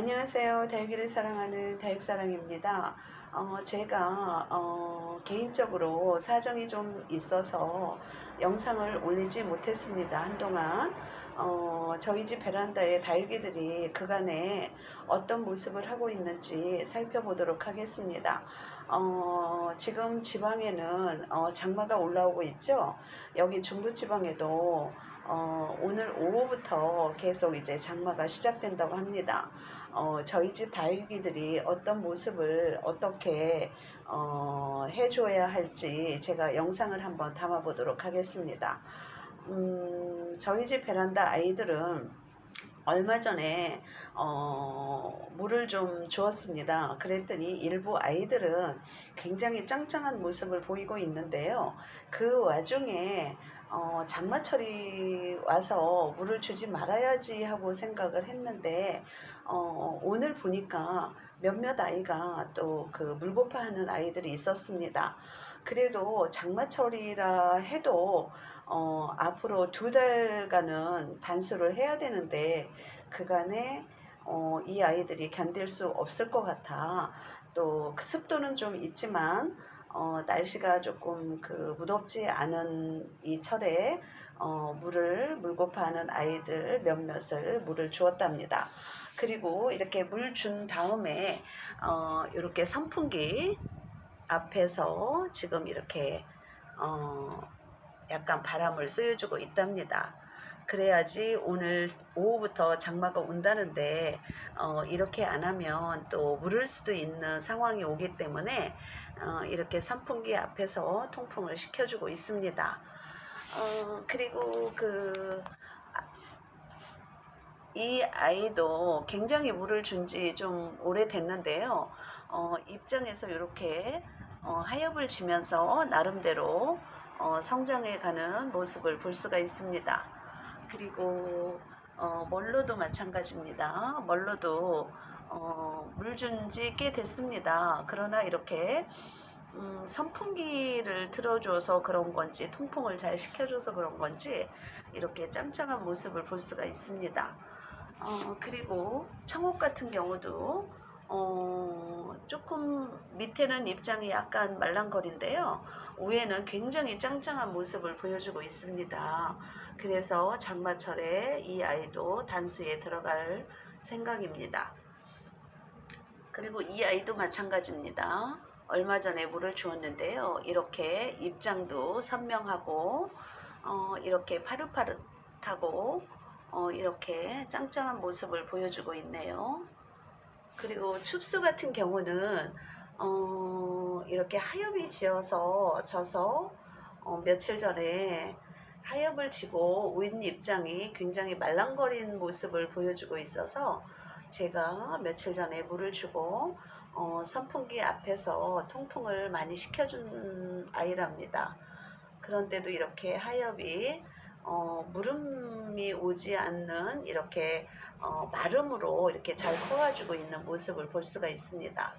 안녕하세요. 다육이를 사랑하는 다육사랑입니다. 제가 개인적으로 사정이 좀 있어서 영상을 올리지 못했습니다. 한동안 저희 집 베란다에 다육이들이 그간에 어떤 모습을 하고 있는지 살펴보도록 하겠습니다. 지금 지방에는 장마가 올라오고 있죠. 여기 중부지방에도 오늘 오후부터 계속 이제 장마가 시작된다고 합니다. 저희 집 다육이들이 어떤 모습을 어떻게 해줘야 할지 제가 영상을 한번 담아 보도록 하겠습니다. 저희 집 베란다 아이들은 얼마 전에 물을 좀 주었습니다. 그랬더니 일부 아이들은 굉장히 짱짱한 모습을 보이고 있는데요. 그 와중에 장마철이 와서 물을 주지 말아야지 하고 생각을 했는데 오늘 보니까 몇몇 아이가 또 그 물고파하는 아이들이 있었습니다. 그래도 장마철이라 해도 앞으로 2달간은 단수를 해야 되는데 그간에 이 아이들이 견딜 수 없을 것 같아. 또그 습도는 좀 있지만 날씨가 조금 그 무덥지 않은 이 철에 물을 물고파하는 아이들 몇몇을 물을 주었답니다. 그리고 이렇게 물 준 다음에 이렇게 선풍기 앞에서 지금 이렇게 어, 약간 바람을 쐬어주고 있답니다. 그래야지 오늘 오후부터 장마가 온다는데 이렇게 안 하면 또 물을 수도 있는 상황이 오기 때문에 이렇게 선풍기 앞에서 통풍을 시켜주고 있습니다. 그리고 이 아이도 굉장히 물을 준 지 좀 오래됐는데요. 입장에서 이렇게 하엽을 지면서 나름대로 성장해 가는 모습을 볼 수가 있습니다. 그리고 멀로도 마찬가지입니다. 멀로도 물 준 지 꽤 됐습니다. 그러나 이렇게 선풍기를 틀어줘서 그런 건지 통풍을 잘 시켜줘서 그런 건지 이렇게 짱짱한 모습을 볼 수가 있습니다. 그리고 청옥 같은 경우도 조금 밑에는 입장이 약간 말랑거린데요. 위에는 굉장히 짱짱한 모습을 보여주고 있습니다. 그래서 장마철에 이 아이도 단수에 들어갈 생각입니다. 그리고 이 아이도 마찬가지입니다. 얼마 전에 물을 주었는데요. 이렇게 입장도 선명하고 이렇게 파릇파릇하고 이렇게 짱짱한 모습을 보여주고 있네요. 그리고 춥수 같은 경우는 이렇게 하엽이 져서 며칠 전에 하엽을 지고 윈 입장이 굉장히 말랑거린 모습을 보여주고 있어서 제가 며칠 전에 물을 주고 선풍기 앞에서 통풍을 많이 시켜준 아이랍니다. 그런데도 이렇게 하엽이 물음이 오지 않는 이렇게 마름으로 이렇게 잘 커가지고 있는 모습을 볼 수가 있습니다.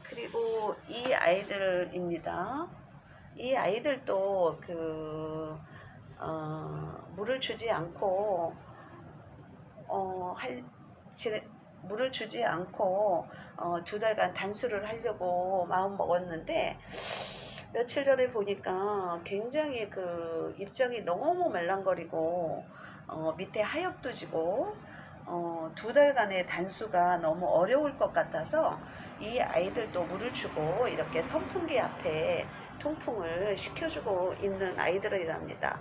그리고 이 아이들입니다. 이 아이들도 물을 주지 않고 할 물을 주지 않고 2달간 단수를 하려고 마음 먹었는데 며칠 전에 보니까 굉장히 그 입장이 너무 말랑거리고 밑에 하엽도 지고 2달간의 단수가 너무 어려울 것 같아서 이 아이들도 물을 주고 이렇게 선풍기 앞에 통풍을 시켜주고 있는 아이들이랍니다.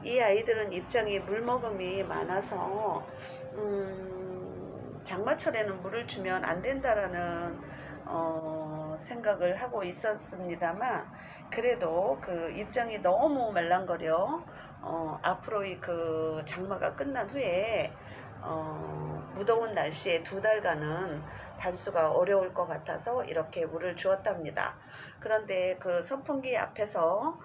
이 아이들은 입장이 물머금이 많아서 장마철에는 물을 주면 안 된다라는 생각을 하고 있었습니다만 그래도 그 입장이 너무 말랑거려 앞으로 그 장마가 끝난 후에 무더운 날씨에 2달간은 단수가 어려울 것 같아서 이렇게 물을 주었답니다. 그런데 그 선풍기 앞에서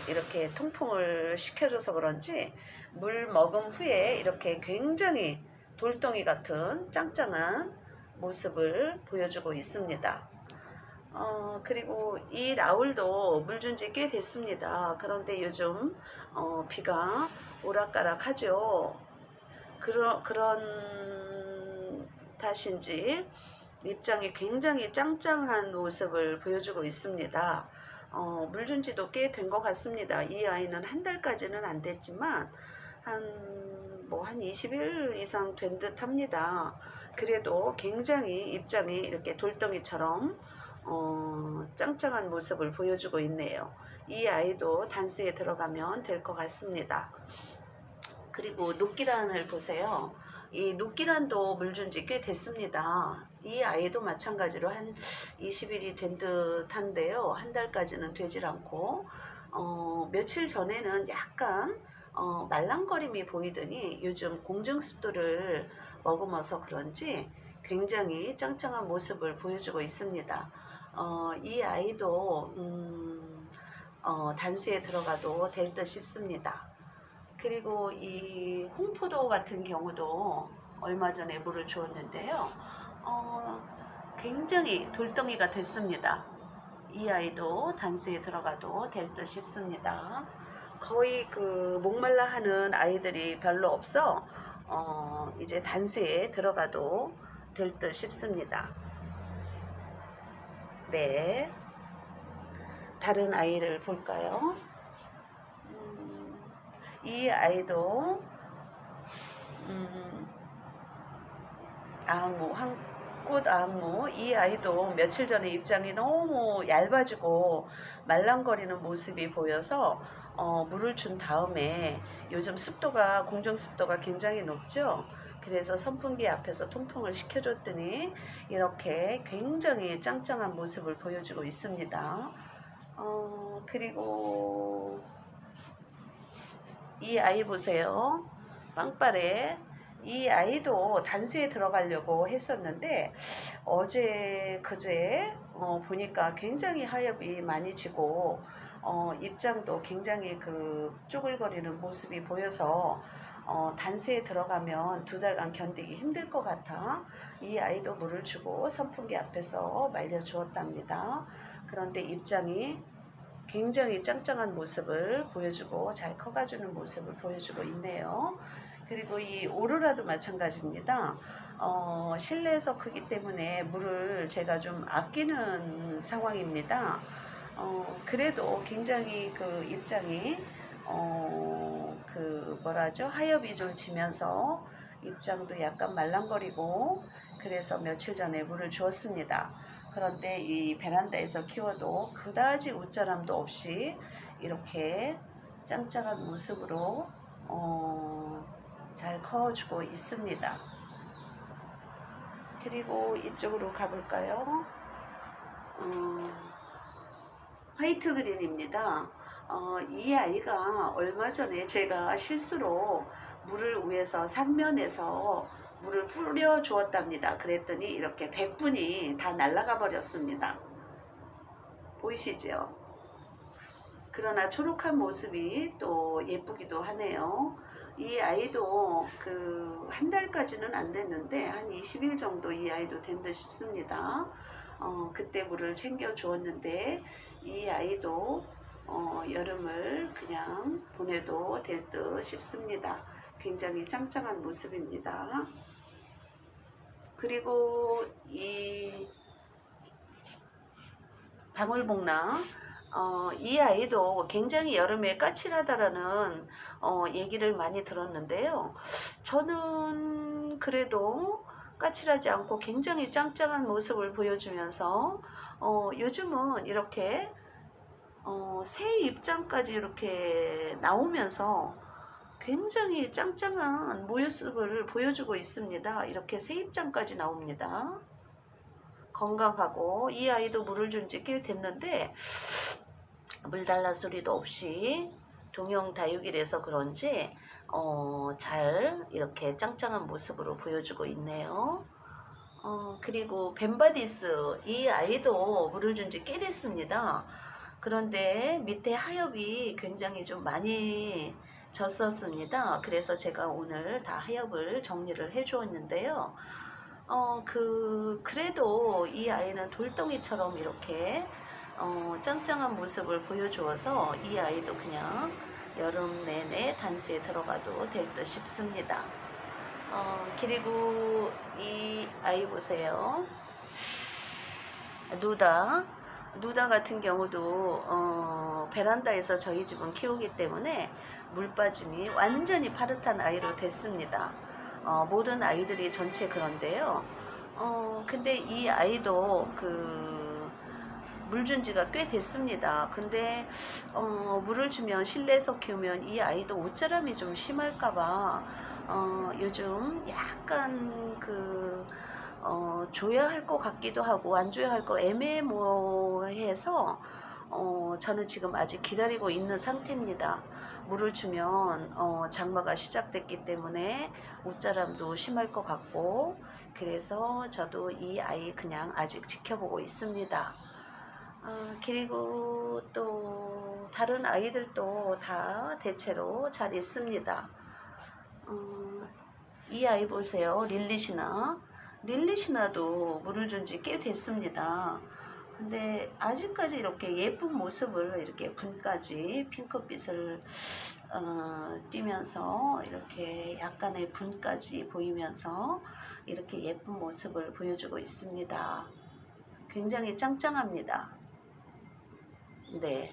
이렇게 통풍을 시켜줘서 그런지 물 먹은 후에 이렇게 굉장히 돌덩이 같은 짱짱한 모습을 보여주고 있습니다. 그리고 이 라울도 물 준 지 꽤 됐습니다. 그런데 요즘 비가 오락가락 하죠. 그런 탓인지 입장이 굉장히 짱짱한 모습을 보여주고 있습니다. 물 준 지도 꽤 된 것 같습니다. 이 아이는 한 달까지는 안 됐지만 한 20일 이상 된 듯 합니다. 그래도 굉장히 입장이 이렇게 돌덩이처럼 짱짱한 모습을 보여주고 있네요. 이 아이도 단수에 들어가면 될 것 같습니다. 그리고 녹기란을 보세요. 이 녹기란도 물 준 지 꽤 됐습니다. 이 아이도 마찬가지로 한 20일이 된 듯한데요. 한 달까지는 되질 않고 며칠 전에는 약간 말랑거림이 보이더니 요즘 공중습도를 머금어서 그런지 굉장히 짱짱한 모습을 보여주고 있습니다. 이 아이도 단수에 들어가도 될 듯 싶습니다. 그리고 이 홍포도 같은 경우도 얼마 전에 물을 주었는데요. 굉장히 돌덩이가 됐습니다. 이 아이도 단수에 들어가도 될 듯 싶습니다. 거의 그 목말라 하는 아이들이 별로 없어 이제 단수에 들어가도 될 듯 싶습니다. 네, 다른 아이를 볼까요? 이 아이도 한꽃 아무, 이 아이도 며칠 전에 입장이 너무 얇아지고 말랑거리는 모습이 보여서 물을 준 다음에 요즘 습도가 공중 습도가 굉장히 높죠. 그래서 선풍기 앞에서 통풍을 시켜줬더니 이렇게 굉장히 짱짱한 모습을 보여주고 있습니다. 그리고 이 아이 보세요. 빵빠레. 이 아이도 단수에 들어가려고 했었는데 어제 그제 보니까 굉장히 하엽이 많이 지고 입장도 굉장히 그 쪼글거리는 모습이 보여서 단수에 들어가면 2달간 견디기 힘들 것 같아 이 아이도 물을 주고 선풍기 앞에서 말려 주었답니다. 그런데 입장이 굉장히 짱짱한 모습을 보여주고 잘 커가주는 모습을 보여주고 있네요. 그리고 이 오로라도 마찬가지입니다. 실내에서 크기 때문에 물을 제가 좀 아끼는 상황입니다. 그래도 굉장히 그 입장이 하엽이 좀 지면서 입장도 약간 말랑거리고 그래서 며칠 전에 물을 주었습니다. 그런데 이 베란다에서 키워도 그다지 웃자람도 없이 이렇게 짱짱한 모습으로 잘 커주고 있습니다. 그리고 이쪽으로 가볼까요? 화이트 그린입니다. 이 아이가 얼마 전에 제가 실수로 물을 위해서 상면에서 물을 뿌려 주었답니다. 그랬더니 이렇게 100분이 다 날아가 버렸습니다. 보이시죠? 그러나 초록한 모습이 또 예쁘기도 하네요. 이 아이도 한 달까지는 안 됐는데 한 20일 정도 이 아이도 된 듯 싶습니다. 그때 물을 챙겨 주었는데 이 아이도 여름을 그냥 보내도 될 듯 싶습니다. 굉장히 짱짱한 모습입니다. 그리고 이 방울복랑 이 아이도 굉장히 여름에 까칠하다라는 얘기를 많이 들었는데요. 저는 그래도 까칠하지 않고 굉장히 짱짱한 모습을 보여주면서 요즘은 이렇게 새 입장까지 이렇게 나오면서 굉장히 짱짱한 모습을 보여주고 있습니다. 이렇게 새 입장까지 나옵니다. 건강하고 이 아이도 물을 준 지 꽤 됐는데 물 달라 소리도 없이 동영다육이라서 그런지 잘 이렇게 짱짱한 모습으로 보여주고 있네요. 그리고 벤바디스 이 아이도 물을 준 지 꽤 됐습니다. 그런데 밑에 하엽이 굉장히 좀 많이 졌었습니다. 그래서 제가 오늘 다 하엽을 정리를 해 주었는데요. 그래도 이 아이는 돌덩이처럼 이렇게 짱짱한 모습을 보여주어서 이 아이도 그냥 여름 내내 단수에 들어가도 될 듯 싶습니다. 그리고 이 아이 보세요. 누다. 누다 같은 경우도 베란다에서 저희 집은 키우기 때문에 물 빠짐이 완전히 파릇한 아이로 됐습니다. 모든 아이들이 전체 그런데요. 근데 이 아이도 물 준 지가 꽤 됐습니다. 근데 물을 주면 실내에서 키우면 이 아이도 옷자람이 좀 심할까봐 요즘 약간 줘야 할 것 같기도 하고 안 줘야 할 거 애매모호해서 저는 지금 아직 기다리고 있는 상태입니다. 물을 주면 장마가 시작됐기 때문에 웃자람도 심할 것 같고 그래서 저도 이 아이 그냥 아직 지켜보고 있습니다. 그리고 또 다른 아이들도 다 대체로 잘 있습니다. 이 아이 보세요. 릴리시나도 물을 준 지 꽤 됐습니다. 근데 아직까지 이렇게 예쁜 모습을 이렇게 분까지 핑크빛을 띄면서 이렇게 약간의 분까지 보이면서 이렇게 예쁜 모습을 보여주고 있습니다. 굉장히 짱짱합니다. 네.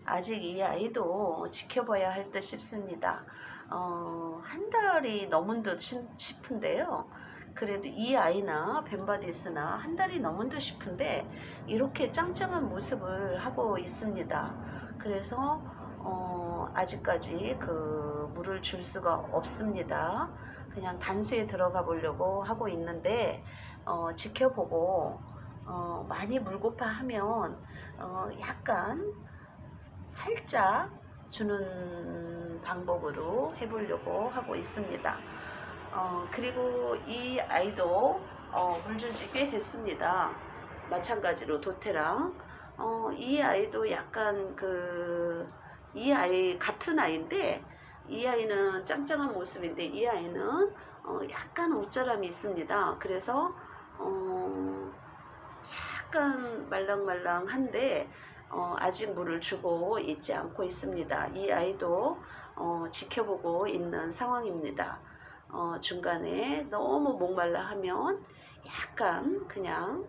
아직 이 아이도 지켜봐야 할 듯 싶습니다. 한 달이 넘은 듯 싶은데요. 그래도 이 아이나 벤바디스나 한 달이 넘은 듯 싶은데 이렇게 짱짱한 모습을 하고 있습니다. 그래서 아직까지 물을 줄 수가 없습니다. 그냥 단수에 들어가 보려고 하고 있는데 지켜보고 많이 물고파 하면 약간 살짝 주는 방법으로 해보려고 하고 있습니다. 그리고 이 아이도 물 준 지 꽤 됐습니다. 마찬가지로 도태랑 이 아이도 약간 이 아이 같은 아이인데 이 아이는 짱짱한 모습인데 이 아이는 약간 웃자람이 있습니다. 그래서 약간 말랑말랑한데 아직 물을 주고 있지 않고 있습니다. 이 아이도 지켜보고 있는 상황입니다. 중간에 너무 목말라 하면 약간 그냥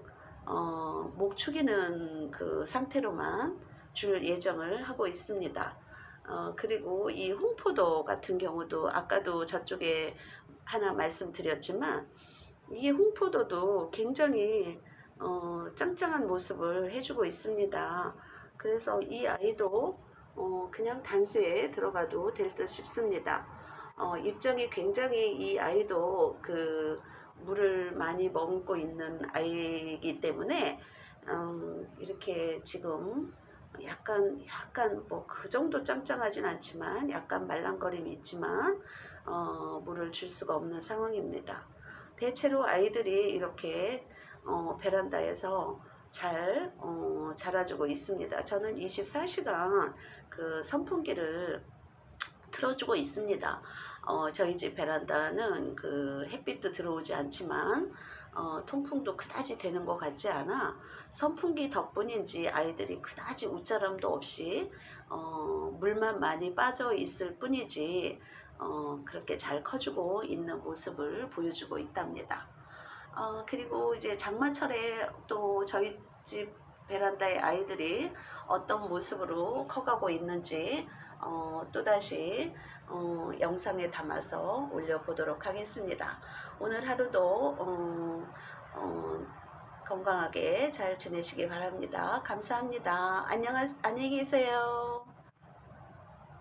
목 축이는 상태로만 줄 예정을 하고 있습니다. 그리고 이 홍포도 같은 경우도 아까도 저쪽에 하나 말씀드렸지만 이 홍포도도 굉장히 짱짱한 모습을 해주고 있습니다. 그래서 이 아이도 그냥 단수에 들어가도 될 듯 싶습니다. 입장이 굉장히 이 아이도 물을 많이 머금고 있는 아이이기 때문에 이렇게 지금 약간 뭐 그 정도 짱짱하진 않지만 약간 말랑거림이 있지만 물을 줄 수가 없는 상황입니다. 대체로 아이들이 이렇게 베란다에서 잘 자라주고 있습니다. 저는 24시간 선풍기를 틀어주고 있습니다. 저희 집 베란다는 햇빛도 들어오지 않지만 통풍도 그다지 되는 것 같지 않아 선풍기 덕분인지 아이들이 그다지 웃자람도 없이 물만 많이 빠져 있을 뿐이지 그렇게 잘 커주고 있는 모습을 보여주고 있답니다. 그리고 이제 장마철에 또 저희 집 베란다의 아이들이 어떤 모습으로 커가고 있는지 또다시 영상에 담아서 올려보도록 하겠습니다. 오늘 하루도 건강하게 잘 지내시기 바랍니다. 감사합니다. 안녕히 계세요.